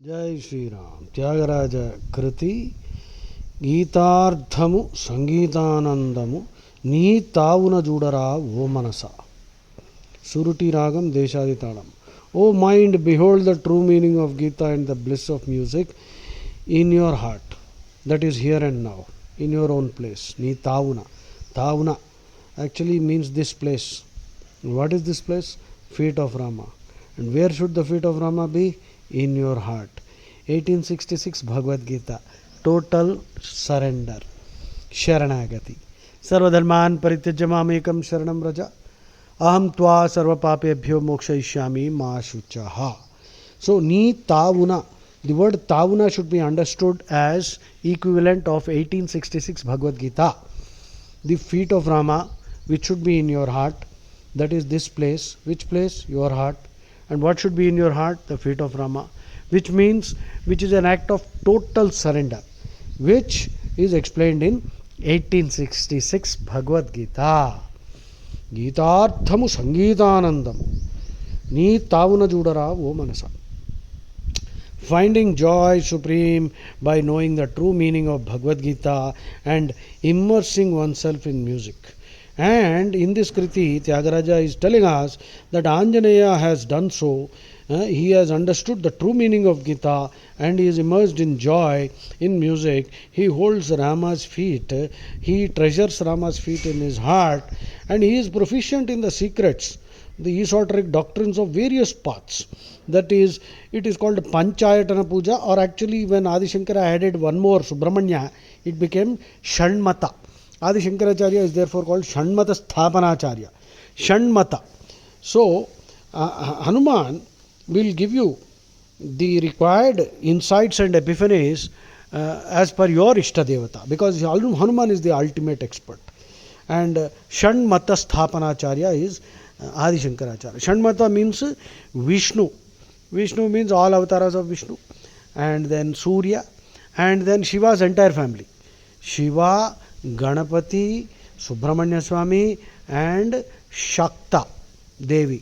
జై శ్రీరామ్. త్యాగరాజ కృతి గీతార్థము సంగీతానందము నీ తావున చూడరా ఓ మనస. సురుటి రాగం దేశాది తాళం. ఓ mind, behold the true meaning of Gita and the bliss of music in your heart, that is here and now, in your own place. Ni tavuna. Tavuna actually means this place. What is this place? Feet of Rama. And where should the feet of Rama be? In your heart. 1866 Bhagavad Gita. Total surrender. Sharanagati. Sarvadharman parityajya mamekam sharanam raja. Aham tva sarva papebhyo mokshayishyami ma shuchaha. So, ni tavuna. The word tavuna should be understood as equivalent of 1866 Bhagavad Gita. The feet of Rama, which should be in your heart, that is this place. Which place? Your heart. And what should be in your heart? The feet of Rama. Which means, which is an act of total surrender, which is explained in 1866 Bhagavad Gita. Gītārthamu Sangeetānandamu Ni Tavuna Judara O Manasa. Finding joy supreme by knowing the true meaning of Bhagavad Gita and immersing oneself in music. And in this Kriti, Tyagaraja is telling us that Anjaneya has done so. He has understood the true meaning of Gita and he is immersed in joy in music. He holds Rama's feet. He treasures Rama's feet in his heart and he is proficient in the secrets, the esoteric doctrines of various paths. That is, it is called Panchayatana Puja, or actually when Adi Shankara added one more, Subramanya, it became Shanmata. Adi Shankaracharya is therefore called Shanmata Sthapanacharya. Shanmata. So, Hanuman will give you the required insights and epiphanies as per your Ishta Devata, because Hanuman is the ultimate expert. And Shanmata Sthapanacharya is Adi Shankaracharya. Shanmata means Vishnu. Vishnu means all avatars of Vishnu. And then Surya. And then Shiva's entire family. Shiva, Ganapati, Subramanya Swami and Shakta Devi.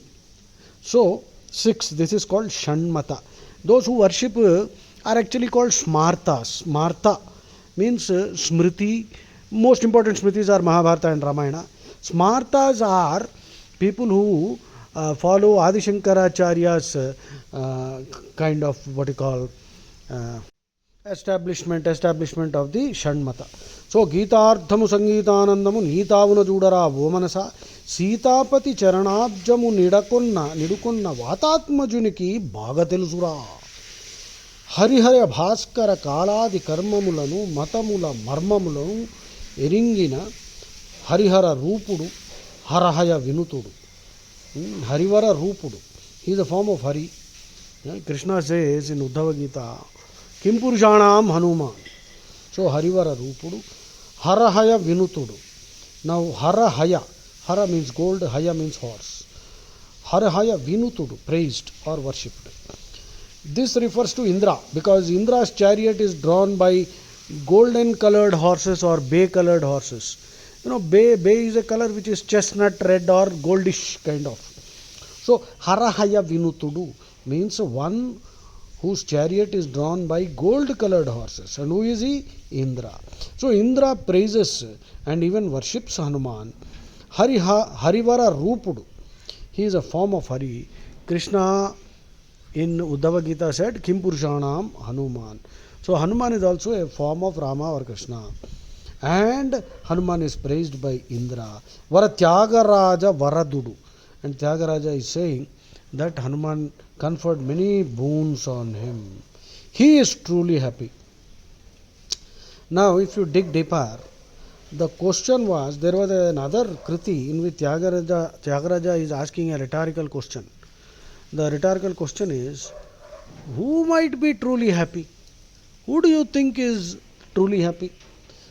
So, 6, this is called Shanmata. Those who worship are actually called Smartas. Smarta means Smriti. Most important Smritis are Mahabharata and Ramayana. Smartas are people who follow Adi Shankaracharya's kind of what you call establishment of the Shanmata. So, Gītārthamu Sangeetānandamu Nītāvuna Judara Vomanasa Sītāpati Charanabjamu Nidukunna Vatātmajuniki Bhagatelusura Harihara Bhaskara Kaladi Karmamulanu Matamula Marmamulanu Eringina Harihara Rupudu Harahaya Vinutudu. Harivara Rupudu. He is a form of Hari. Krishna says in Uddhava Gita, Kim Purushanam Hanuman. So Harivara Rupudu, Harahaya Vinutudu. Now Harahaya, Hara means gold, Haya means horse. Harahaya Vinutudu, praised or worshipped. This refers to Indra, because Indra's chariot is drawn by golden colored horses or bay colored horses. You know, bay is a color which is chestnut red or goldish kind of. So Harahaya Vinutudu means one whose chariot is drawn by gold colored horses. And who is he? Indra. So Indra praises and even worships Hanuman. Harivara Rupudu. He is a form of Hari. Krishna in Uddhava Gita said, Kim Purushanam Hanuman. So Hanuman is also a form of Rama or Krishna. And Hanuman is praised by Indra. Vara Tyagaraja Varadudu. And Tyagaraja is saying that Hanuman conferred many boons on him. He is truly happy. Now, if you dig deeper, the question was, there was another Kriti in which Tyagaraja is asking a rhetorical question. The rhetorical question is, who might be truly happy? Who do you think is truly happy?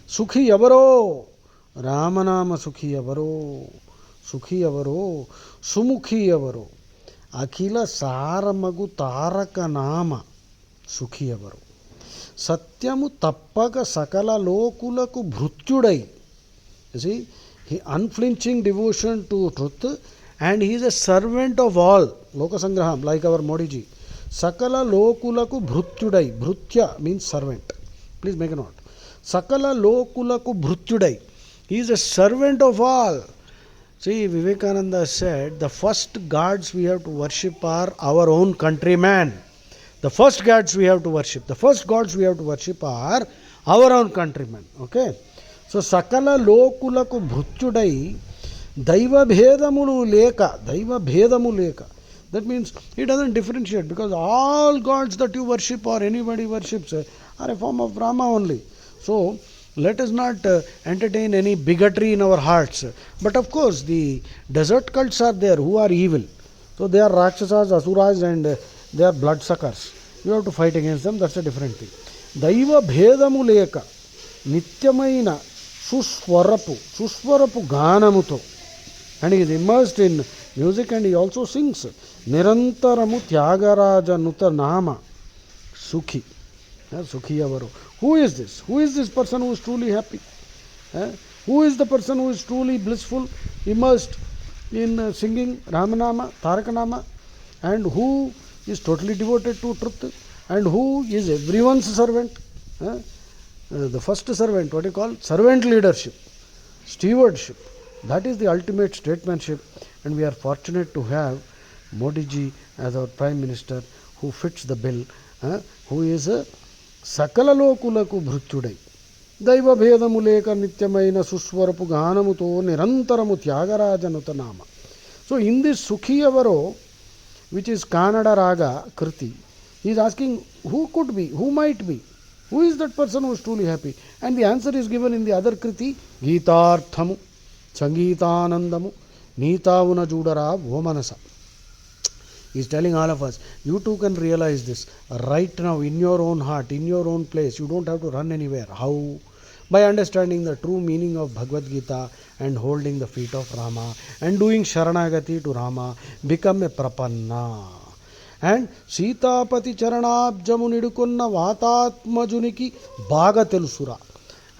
Sukhi Yavaro, Ramanama Sukhi Yavaro, Sukhi Yavaro, Sumukhi Yavaro. Akhila Saramagu Taraka Nama Sukhiyavaru Satyamu Tappaka Sakala Lokulaku Bhrutyudai. You see, he unflinching devotion to truth, and he is a servant of all. Lokasangraham, like our Modi ji. Sakala lokulaku bhrutyudai. Bhrutya means servant. Please make a note. Sakala lokulaku bhrutyudai. He is a servant of all. See, Vivekananda said the first gods we have to worship are our own countrymen. The first gods we have to worship. The first gods we have to worship are our own countrymen. Okay? So, Sakala lokulaku bhrutyudai Daiva bhedamulu leka. Daiva bhedamu leka. That means he doesn't differentiate, because all gods that you worship or anybody worships are a form of Brahma only. So, let us not entertain any bigotry in our hearts. But of course, the desert cults are there who are evil. So they are Rakshasas, Asuras, and they are bloodsuckers. You have to fight against them, that's a different thing. Daiva bhedamu leka. Nityamaina Suswarapu Ganamuto. And he is immersed in music and he also sings. Nirantaramu Tyagaraja Nuta Nama Sukhi. Sukhi Avaru. Who is this? Who is this person who is truly happy? Who is the person who is truly blissful, immersed in singing Ramanama, Tarakanama, and who is totally devoted to truth, and who is everyone's servant? The first servant, what you call? Servant leadership, stewardship. That is the ultimate statesmanship, and we are fortunate to have Modi ji as our Prime Minister who fits the bill, who is a Sakala lokulaku bhrutyudai. Daiva bhedamuleka nityamaina suswarapu ganamuto nirantaramu tyagarajanuta nama. So in this Sukhiyavaro, which is Kannada Raga Kriti, he is asking who could be, who might be, who is that person who is truly happy? And the answer is given in the other Kriti, Gitarthamu, Sangeetanandamu, Neetavuna Judara Vomanasa. He is telling all of us, you too can realize this right now in your own heart, in your own place. You don't have to run anywhere. How? By understanding the true meaning of Bhagavad Gita and holding the feet of Rama and doing Sharanagati to Rama, become a Prapanna. And Sitapati Charanabjamu Nidukunna Vatatmajuniki Bhaga Telusura.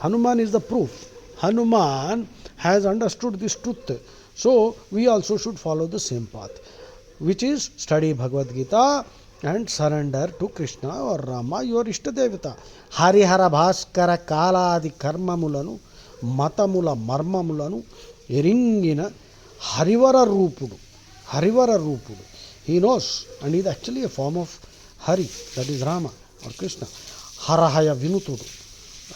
Hanuman is the proof. Hanuman has understood this truth. So we also should follow the same path, which is study Bhagavad Gita and surrender to Krishna or Rama, your Ishtadevata. Harihara Bhaskara Kaladi Karmamulanu, Matamula Marmamulanu, Eringina, Harivara Rupudu. Harivara Rupudu. He knows, and he is actually a form of Hari, that is Rama or Krishna. Harahaya Vinutudu.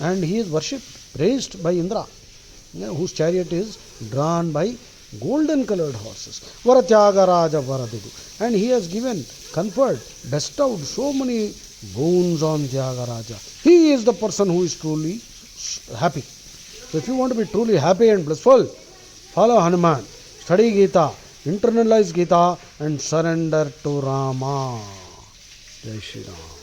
And he is worshipped, praised by Indra, whose chariot is drawn by golden colored horses. Varatyagaraja Varadudu. And he has given, conferred, bestowed so many boons on Tyagaraja. He is the person who is truly happy. So if you want to be truly happy and blissful, follow Hanuman, study Gita, internalize Gita and surrender to Rama. Jai Shri Ram.